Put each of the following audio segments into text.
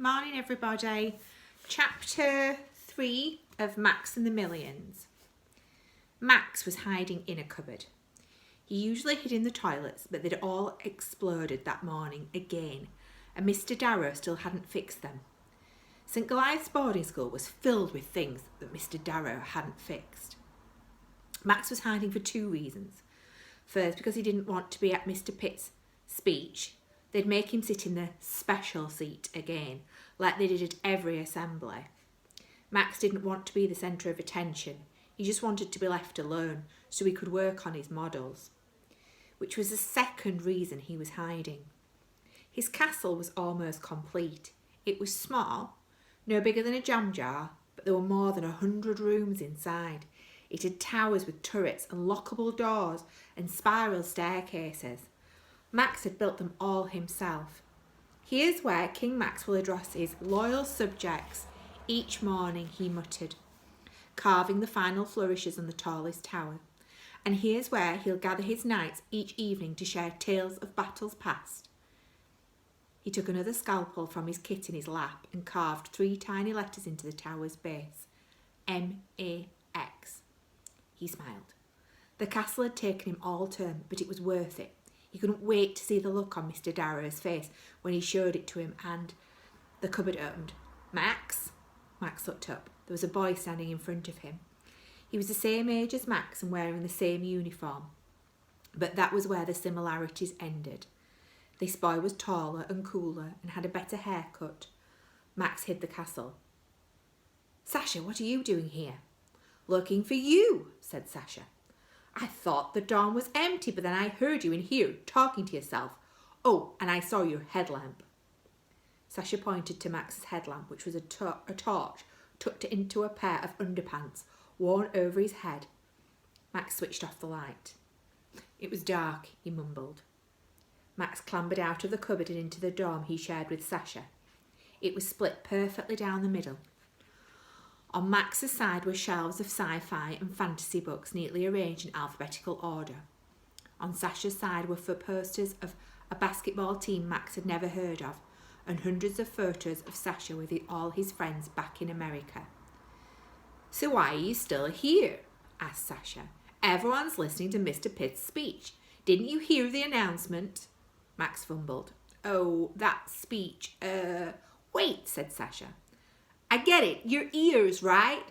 Morning everybody. Chapter 3 of Max and the Millions. Max was hiding in a cupboard. He usually hid in the toilets, but they'd all exploded that morning again, and Mr. Darrow still hadn't fixed them. St. Goliath's boarding school was filled with things that Mr. Darrow hadn't fixed. Max was hiding for two reasons. First, because he didn't want to be at Mr. Pitt's speech. They'd make him sit in the special seat again, like they did at every assembly. Max didn't want to be the centre of attention. He just wanted to be left alone so he could work on his models, which was the second reason he was hiding. His castle was almost complete. It was small, no bigger than a jam jar, but there were more than 100 rooms inside. It had towers with turrets and lockable doors and spiral staircases. Max had built them all himself. Here's where King Max will address his loyal subjects each morning, he muttered, carving the final flourishes on the tallest tower. And here's where he'll gather his knights each evening to share tales of battles past. He took another scalpel from his kit in his lap and carved 3 tiny letters into the tower's base. M-A-X. He smiled. The castle had taken him all term, but it was worth it. He couldn't wait to see the look on Mr. Darrow's face when he showed it to him, and the cupboard opened. Max? Max looked up. There was a boy standing in front of him. He was the same age as Max and wearing the same uniform. But that was where the similarities ended. This boy was taller and cooler and had a better haircut. Max hid the castle. Sasha, what are you doing here? Looking for you, said Sasha. I thought the dorm was empty, but then I heard you in here talking to yourself. Oh, and I saw your headlamp. Sasha pointed to Max's headlamp, which was a torch tucked into a pair of underpants worn over his head. Max switched off the light. It was dark, he mumbled. Max clambered out of the cupboard and into the dorm he shared with Sasha. It was split perfectly down the middle. On Max's side were shelves of sci-fi and fantasy books neatly arranged in alphabetical order. On Sasha's side were posters of a basketball team Max had never heard of, and hundreds of photos of Sasha with all his friends back in America. So why are you still here? Asked Sasha. Everyone's listening to Mr. Pitt's speech. Didn't you hear the announcement? Max fumbled. Oh, that speech. Wait, said Sasha. I get it. Your ears, right?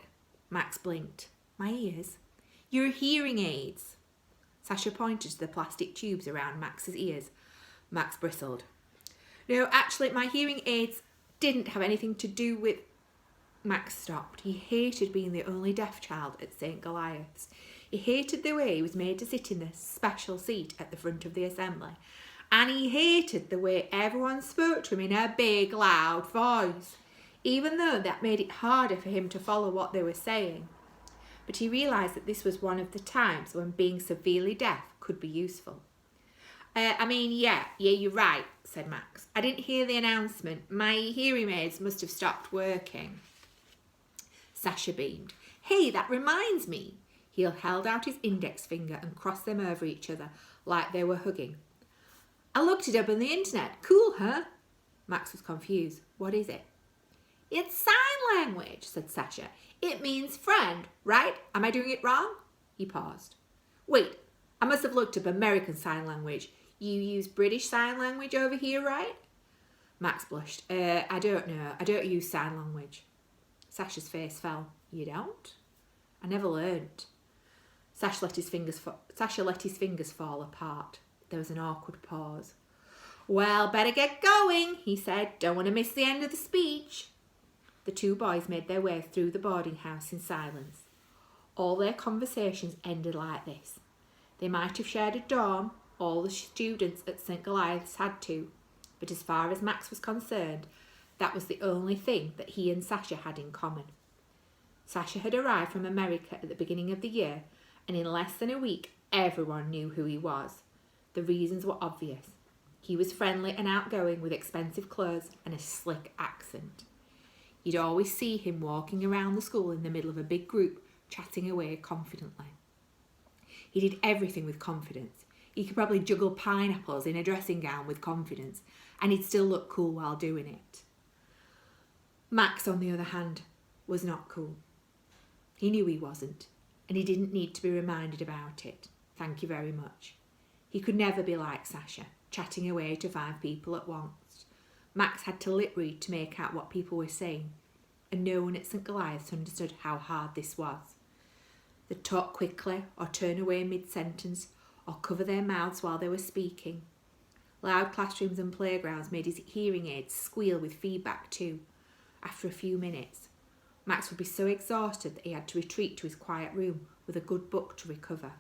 Max blinked. My ears? Your hearing aids. Sasha pointed to the plastic tubes around Max's ears. Max bristled. No, actually, my hearing aids didn't have anything to do with... Max stopped. He hated being the only deaf child at St. Goliath's. He hated the way he was made to sit in the special seat at the front of the assembly. And he hated the way everyone spoke to him in a big, loud voice, even though that made it harder for him to follow what they were saying. But he realised that this was one of the times when being severely deaf could be useful. Yeah, you're right, said Max. I didn't hear the announcement. My hearing aids must have stopped working. Sasha beamed. Hey, that reminds me. He held out his index finger and crossed them over each other like they were hugging. I looked it up on the internet. Cool, huh? Max was confused. What is it? It's sign language, said Sasha. It means friend, right? Am I doing it wrong? He paused. Wait, I must have looked up American Sign Language. You use British Sign Language over here, right? Max blushed. I don't know. I don't use sign language. Sasha's face fell. You don't? I never learnt. Sasha let his fingers fall apart. There was an awkward pause. Well, better get going, he said. Don't want to miss the end of the speech. The two boys made their way through the boarding house in silence. All their conversations ended like this. They might have shared a dorm, all the students at St. Goliath's had to, but as far as Max was concerned, that was the only thing that he and Sasha had in common. Sasha had arrived from America at the beginning of the year, and in less than a week, everyone knew who he was. The reasons were obvious. He was friendly and outgoing with expensive clothes and a slick accent. You'd always see him walking around the school in the middle of a big group, chatting away confidently. He did everything with confidence. He could probably juggle pineapples in a dressing gown with confidence, and he'd still look cool while doing it. Max, on the other hand, was not cool. He knew he wasn't, and he didn't need to be reminded about it. Thank you very much. He could never be like Sasha, chatting away to 5 people at once. Max had to lip read to make out what people were saying, and no one at St. Goliath's understood how hard this was. They'd talk quickly, or turn away mid-sentence, or cover their mouths while they were speaking. Loud classrooms and playgrounds made his hearing aids squeal with feedback too. After a few minutes, Max would be so exhausted that he had to retreat to his quiet room with a good book to recover.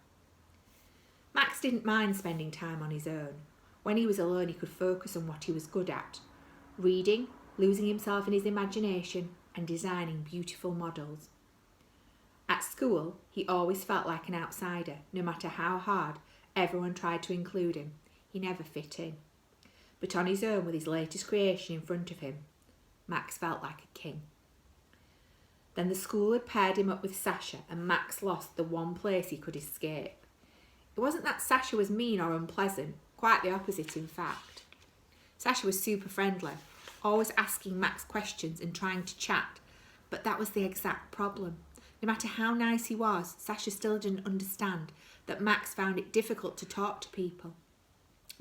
Max didn't mind spending time on his own. When he was alone, he could focus on what he was good at: reading, losing himself in his imagination, and designing beautiful models. At school, he always felt like an outsider. No matter how hard everyone tried to include him, he never fit in. But on his own, with his latest creation in front of him, Max felt like a king. Then the school had paired him up with Sasha, and Max lost the one place he could escape. It wasn't that Sasha was mean or unpleasant, quite the opposite in fact. Sasha was super friendly, always asking Max questions and trying to chat, but that was the exact problem. No matter how nice he was, Sasha still didn't understand that Max found it difficult to talk to people.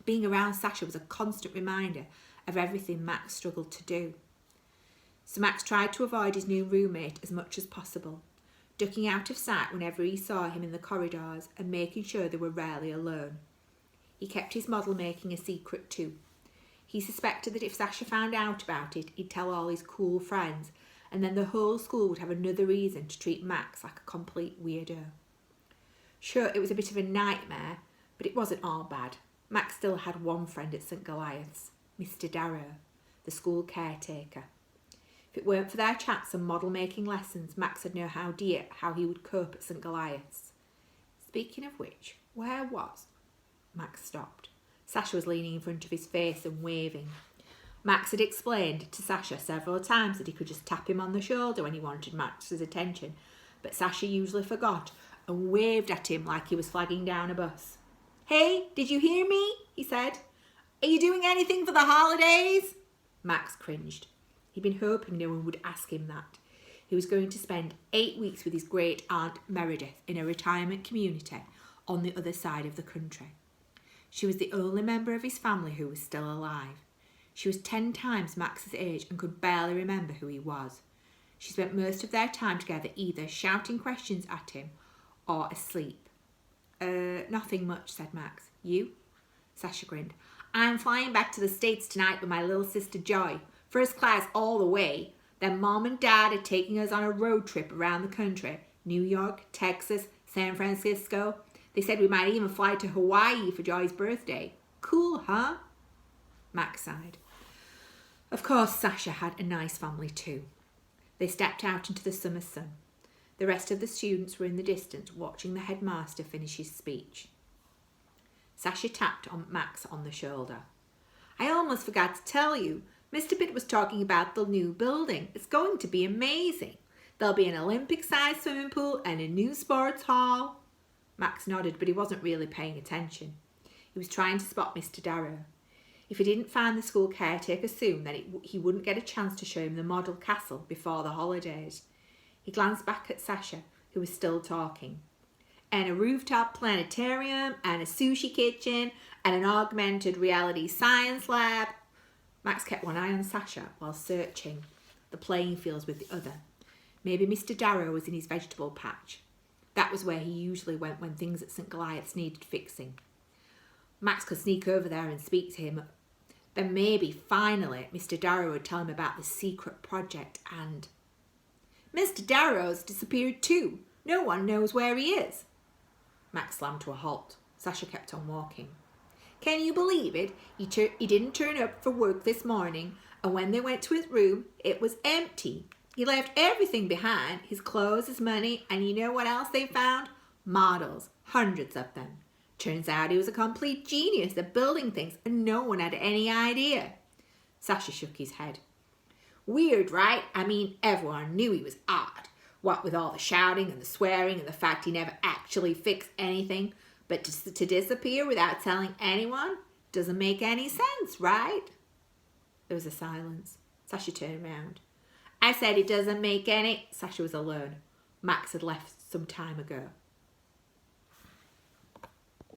Being around Sasha was a constant reminder of everything Max struggled to do. So Max tried to avoid his new roommate as much as possible, ducking out of sight whenever he saw him in the corridors and making sure they were rarely alone. He kept his model making a secret too. He suspected that if Sasha found out about it, he'd tell all his cool friends, and then the whole school would have another reason to treat Max like a complete weirdo. Sure, it was a bit of a nightmare, but it wasn't all bad. Max still had one friend at St. Goliath's, Mr. Darrow, the school caretaker. If it weren't for their chats and model-making lessons, Max would know how he would cope at St. Goliath's. Speaking of which, where was... Max stopped. Sasha was leaning in front of his face and waving. Max had explained to Sasha several times that he could just tap him on the shoulder when he wanted Max's attention, but Sasha usually forgot and waved at him like he was flagging down a bus. "Hey, did you hear me?" he said. "Are you doing anything for the holidays?" Max cringed. He'd been hoping no one would ask him that. He was going to spend 8 weeks with his great aunt Meredith in a retirement community on the other side of the country. She was the only member of his family who was still alive. She was 10 times Max's age and could barely remember who he was. She spent most of their time together either shouting questions at him or asleep. Nothing much," said Max. "You?" Sasha grinned. "I'm flying back to the States tonight with my little sister Joy. First class all the way. Then Mom and Dad are taking us on a road trip around the country. New York, Texas, San Francisco. They said we might even fly to Hawaii for Joy's birthday. Cool, huh?" Max sighed. Of course, Sasha had a nice family too. They stepped out into the summer sun. The rest of the students were in the distance watching the headmaster finish his speech. Sasha tapped on Max on the shoulder. "I almost forgot to tell you. Mr. Pitt was talking about the new building. It's going to be amazing. There'll be an Olympic-sized swimming pool and a new sports hall." Max nodded, but he wasn't really paying attention. He was trying to spot Mr. Darrow. If he didn't find the school caretaker soon, then he wouldn't get a chance to show him the model castle before the holidays. He glanced back at Sasha, who was still talking. "And a rooftop planetarium, and a sushi kitchen, and an augmented reality science lab." Max kept one eye on Sasha while searching the playing fields with the other. Maybe Mr. Darrow was in his vegetable patch. That was where he usually went when things at St. Goliath's needed fixing. Max could sneak over there and speak to him. Then maybe, finally, Mr. Darrow would tell him about the secret project and... "Mr. Darrow's disappeared too. No one knows where he is." Max slammed to a halt. Sasha kept on walking. "Can you believe it? He didn't turn up for work this morning, and when they went to his room, it was empty. He left everything behind, his clothes, his money, and you know what else they found? Models, hundreds of them. Turns out he was a complete genius at building things, and no one had any idea." Sasha shook his head. "Weird, right? I mean, everyone knew he was odd. What with all the shouting and the swearing and the fact he never actually fixed anything. But to disappear without telling anyone doesn't make any sense, right?" There was a silence. Sasha turned around. I said it doesn't make any... Sasha was alone. Max had left some time ago.